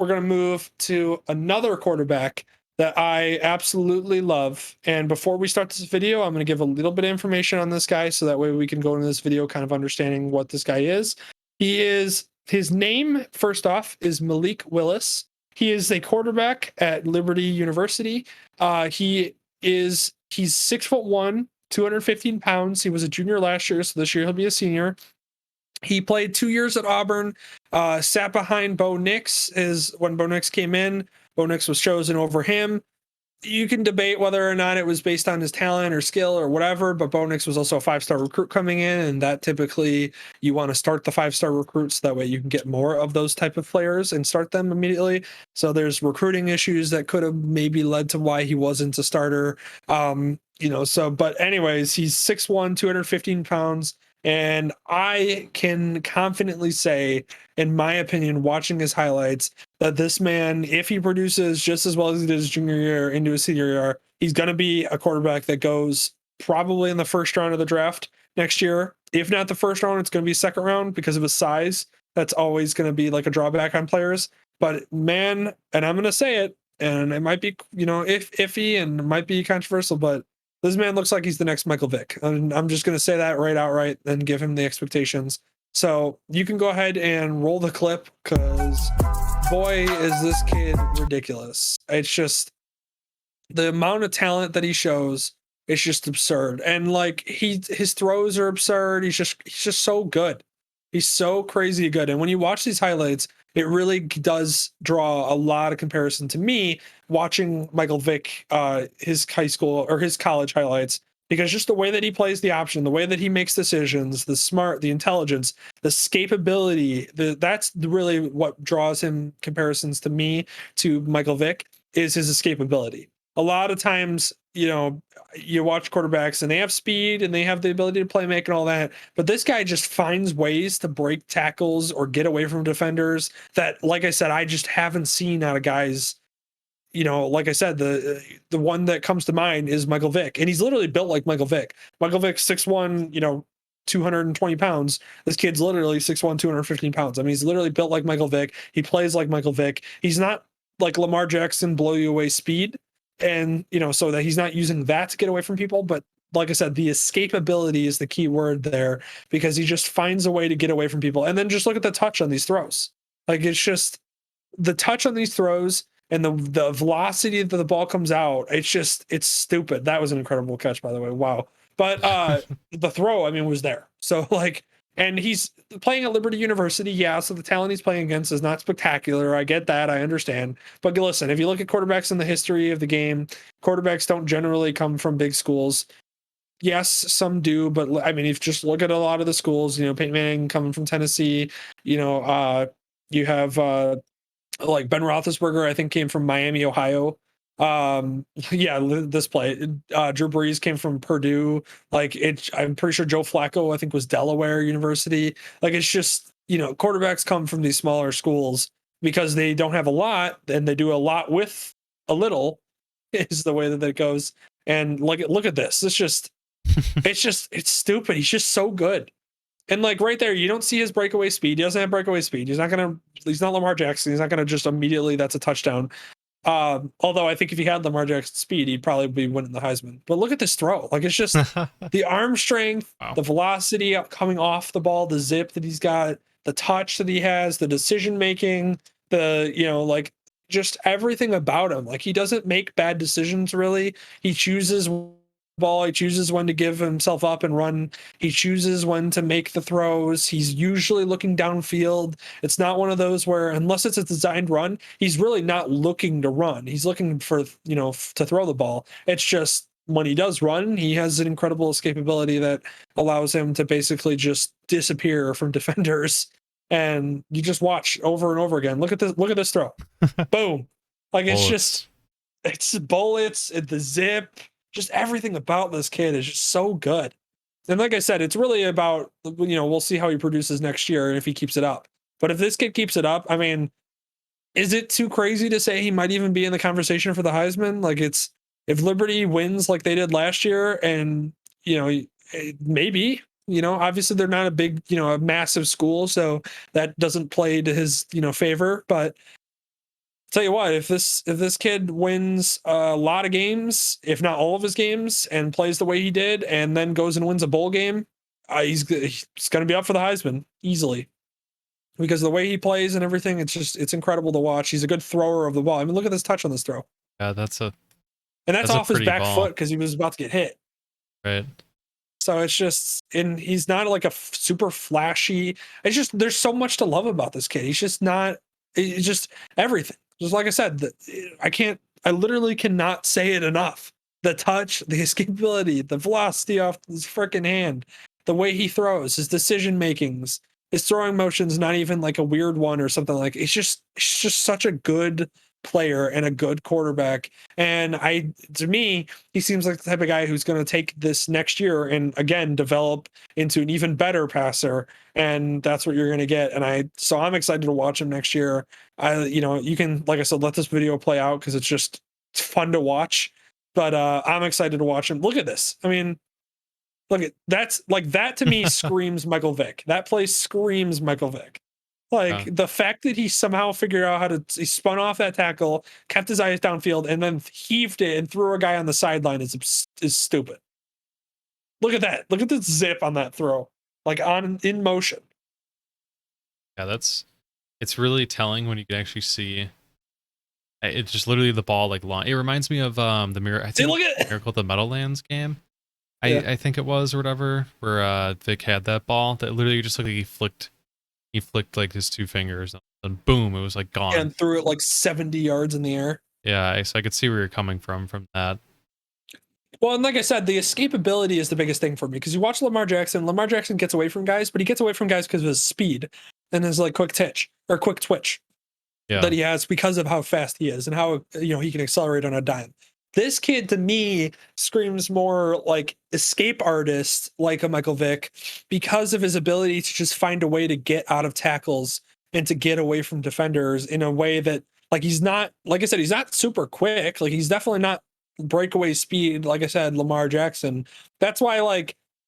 we're going to move to another quarterback that I absolutely love. And before we start this video, I'm going to give a little bit of information on this guy so that way we can go into this video kind of understanding what this guy is. His name, first off, is Malik Willis. He is a quarterback at Liberty University. He's 6'1", 215 pounds. He was a junior last year, so this year he'll be a senior. He played 2 years at Auburn, sat behind Bo Nix when Bo Nix came in. Bo Nix was chosen over him. You can debate whether or not it was based on his talent or skill or whatever, but Bo Nix was also a 5-star recruit coming in, and that typically you want to start the 5-star recruits so that way you can get more of those type of players and start them immediately. So there's recruiting issues that could have maybe led to why he wasn't a starter. But anyways, he's 6'1", 215 pounds. And I can confidently say, in my opinion, watching his highlights, that this man, if he produces just as well as he did his junior year into his senior year, he's going to be a quarterback that goes probably in the first round of the draft next year. If not the first round, it's going to be second round because of his size. That's always going to be like a drawback on players. But man, and I'm going to say it, and it might be, iffy and it might be controversial, but this man looks like he's the next Michael Vick. And I'm just going to say that right outright and give him the expectations. So you can go ahead and roll the clip because boy, is this kid ridiculous. It's just the amount of talent that he shows is just absurd. And like his throws are absurd. He's just so good. He's so crazy good. And when you watch these highlights, it really does draw a lot of comparison to me watching Michael Vick, his high school or his college highlights, because just the way that he plays the option, the way that he makes decisions, the smart, the intelligence, the escapability, that's really what draws him comparisons to me to Michael Vick is his escapability. A lot of times, you watch quarterbacks and they have speed and they have the ability to play make and all that, but this guy just finds ways to break tackles or get away from defenders that, like I said, I just haven't seen out of guys. Like I said, the one that comes to mind is Michael Vick, and he's literally built like Michael Vick. Michael Vick's 6'1", 220 pounds. This kid's literally 6'1", 215 pounds. I mean, he's literally built like Michael Vick. He plays like Michael Vick. He's not like Lamar Jackson, blow you away speed. And, so that he's not using that to get away from people. But like I said, the escapability is the key word there because he just finds a way to get away from people. And then just look at the touch on these throws. Like, it's just the touch on these throws and the velocity that the ball comes out. It's stupid. That was an incredible catch, by the way. Wow. But the throw, I mean, was there. So like, and he's playing at Liberty University. Yeah. So the talent he's playing against is not spectacular. I get that. I understand. But listen, if you look at quarterbacks in the history of the game, quarterbacks don't generally come from big schools. Yes, some do, but I mean, if you just look at a lot of the schools, Peyton Manning coming from Tennessee, you have like Ben Roethlisberger, I think came from Miami, Ohio. This play, Drew Brees came from Purdue. I'm pretty sure Joe Flacco, I think, was Delaware University. Like, it's just, quarterbacks come from these smaller schools because they don't have a lot and they do a lot with a little is the way that it goes. And look at this. It's stupid. He's just so good. And like right there, you don't see his breakaway speed. He doesn't have breakaway speed. He's not Lamar Jackson. He's not gonna just immediately, that's a touchdown. Although I think if he had Lamar Jackson's speed, he'd probably be winning the Heisman. But look at this throw. Like, it's just the arm strength, wow, the velocity coming off the ball, the zip that he's got, the touch that he has, the decision making, just everything about him. Like, he doesn't make bad decisions really. He chooses ball. He chooses when to give himself up and run. He chooses when to make the throws. He's usually looking downfield. It's not one of those where, unless it's a designed run, he's really not looking to run. He's looking for, to throw the ball. It's just when he does run, he has an incredible escapability that allows him to basically just disappear from defenders. And you just watch over and over again. Look at this throw. Boom. Like, it's bullets, the zip, just everything about this kid is just so good. And like I said, it's really about, we'll see how he produces next year and if he keeps it up. But if this kid keeps it up, I mean, is it too crazy to say he might even be in the conversation for the Heisman? Like, if Liberty wins like they did last year, and, maybe, obviously they're not a big, a massive school, so that doesn't play to his, favor. But tell you what, if this kid wins a lot of games, if not all of his games, and plays the way he did, and then goes and wins a bowl game, he's going to be up for the Heisman easily, because the way he plays and everything, it's incredible to watch. He's a good thrower of the ball. I mean, look at this touch on this throw. Yeah, and that's off his back ball. foot because he was about to get hit. Right. So it's just, and he's not like a super flashy. It's just, there's so much to love about this kid. He's just not. It's just everything. Just like I said, I literally cannot say it enough. The touch, the escapability, the velocity off his freaking hand, the way he throws, his decision makings, his throwing motion's not even like a weird one or something like. It's just such a good player and a good quarterback. And to me, he seems like the type of guy who's going to take this next year and again develop into an even better passer. And that's what you're going to get. And so I'm excited to watch him next year. You can, like I said, let this video play out because it's fun to watch. But I'm excited to watch him. Look at this. I mean, look at that to me screams Michael Vick. That play screams Michael Vick. The fact that he somehow figured out he spun off that tackle, kept his eyes downfield, and then heaved it and threw a guy on the sideline is stupid. Look at that. Look at the zip on that throw, in motion. Yeah, it's really telling when you can actually see. It's just literally the ball long. It reminds me of the mirror. I think Miracle at the Meadowlands game. Yeah. I think it was or whatever, where Vick had that ball that literally just looked like he flicked like his two fingers and boom, it was gone. And threw it 70 yards in the air. Yeah, so I could see where you're coming from that. Well, and like I said, the escapability is the biggest thing for me, because you watch Lamar Jackson. Lamar Jackson gets away from guys, but he gets away from guys because of his speed and his quick twitch that he has because of how fast he is and how he can accelerate on a dime. This kid, to me, screams more like escape artist, like a Michael Vick, because of his ability to just find a way to get out of tackles and to get away from defenders in a way that, he's not, like I said, he's not super quick. He's definitely not breakaway speed, like I said, Lamar Jackson. That's why,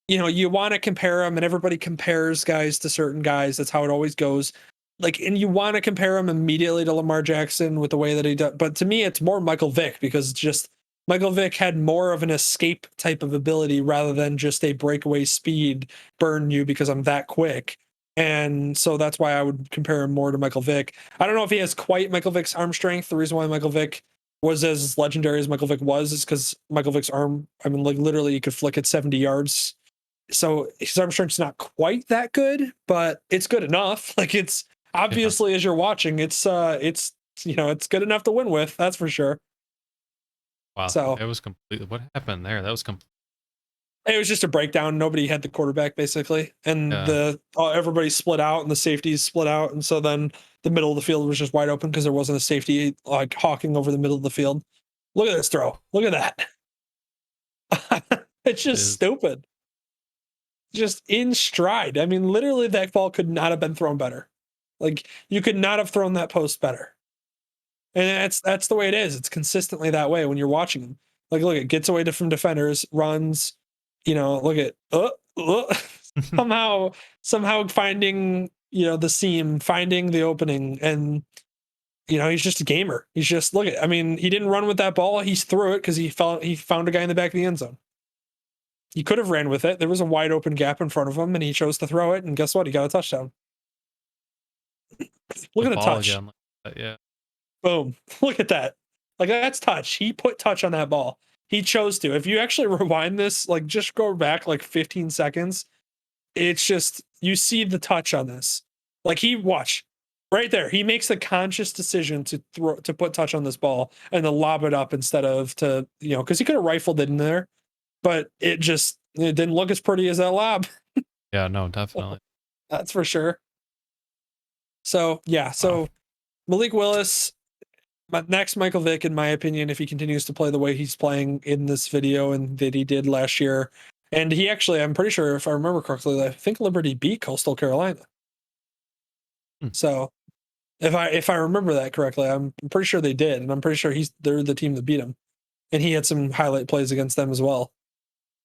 you want to compare him, and everybody compares guys to certain guys. That's how it always goes. And you want to compare him immediately to Lamar Jackson with the way that he does. But to me, it's more Michael Vick, because it's just Michael Vick had more of an escape type of ability rather than just a breakaway speed burn you because I'm that quick. And so that's why I would compare him more to Michael Vick. I don't know if he has quite Michael Vick's arm strength. The reason why Michael Vick was as legendary as Michael Vick was is because Michael Vick's arm, literally you could flick it 70 yards. So his arm strength's not quite that good, but it's good enough. It's obviously, as you're watching, it's good enough to win with. That's for sure. Wow. So it was completely. What happened there? That was complete. It was just a breakdown. Nobody had the quarterback basically, and everybody split out, and the safeties split out, and so then the middle of the field was just wide open because there wasn't a safety hawking over the middle of the field. Look at this throw. Look at that. It's just stupid. Just in stride. Literally, that ball could not have been thrown better. You could not have thrown that post better. And that's the way it is. It's consistently that way when you're watching him. Look, it gets away from defenders, runs, look at somehow finding, the seam, finding the opening, and he's just a gamer. He's just he didn't run with that ball. He threw it because he found a guy in the back of the end zone. He could have ran with it. There was a wide open gap in front of him, and he chose to throw it. And guess what? He got a touchdown. Look at the touch. Again. Yeah. Boom. Look at that. That's touch. He put touch on that ball. He chose to. If you actually rewind this, just go back 15 seconds, it's just, you see the touch on this. Watch right there. He makes the conscious decision to put touch on this ball and to lob it up instead of because he could have rifled it in there, but it didn't look as pretty as that lob. Yeah, no, definitely. That's for sure. So, yeah. So Malik Willis, next Michael Vick, in my opinion, if he continues to play the way he's playing in this video and that he did last year. And he actually, I'm pretty sure, if I remember correctly, I think Liberty beat Coastal Carolina. So if I remember that correctly, I'm pretty sure they did. And I'm pretty sure they're the team that beat him. And he had some highlight plays against them as well.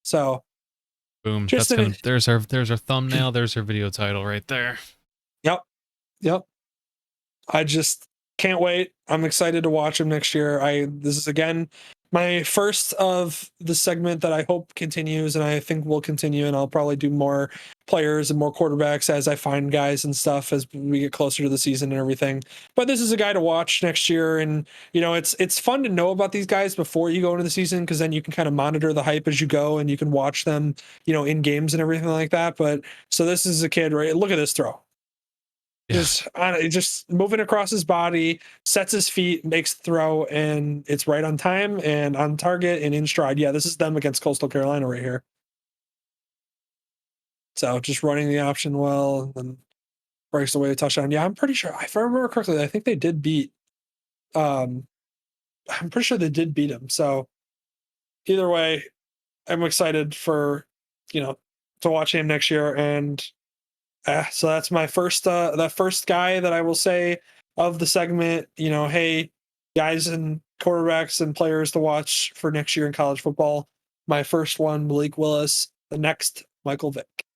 So boom. There's our thumbnail. There's our video title right there. Yep. Can't wait. I'm excited to watch him next year. This is again my first of the segment that I hope continues, and I think will continue, and I'll probably do more players and more quarterbacks as I find guys and stuff as we get closer to the season and everything. But this is a guy to watch next year, and it's fun to know about these guys before you go into the season, because then you can kind of monitor the hype as you go, and you can watch them in games and everything like that. But so this is a kid, right? Look at this throw. Yeah. Just moving across his body, sets his feet, makes the throw, and it's right on time and on target and in stride. Yeah, this is them against Coastal Carolina right here. So just running the option well, and then breaks away a touchdown. Yeah, I'm pretty sure, if I remember correctly, I think they did beat. I'm pretty sure they did beat him. So either way, I'm excited for to watch him next year. And so that's my first that first guy that I will say of the segment. Hey, guys and quarterbacks and players to watch for next year in college football. My first one, Malik Willis. The next, Michael Vick.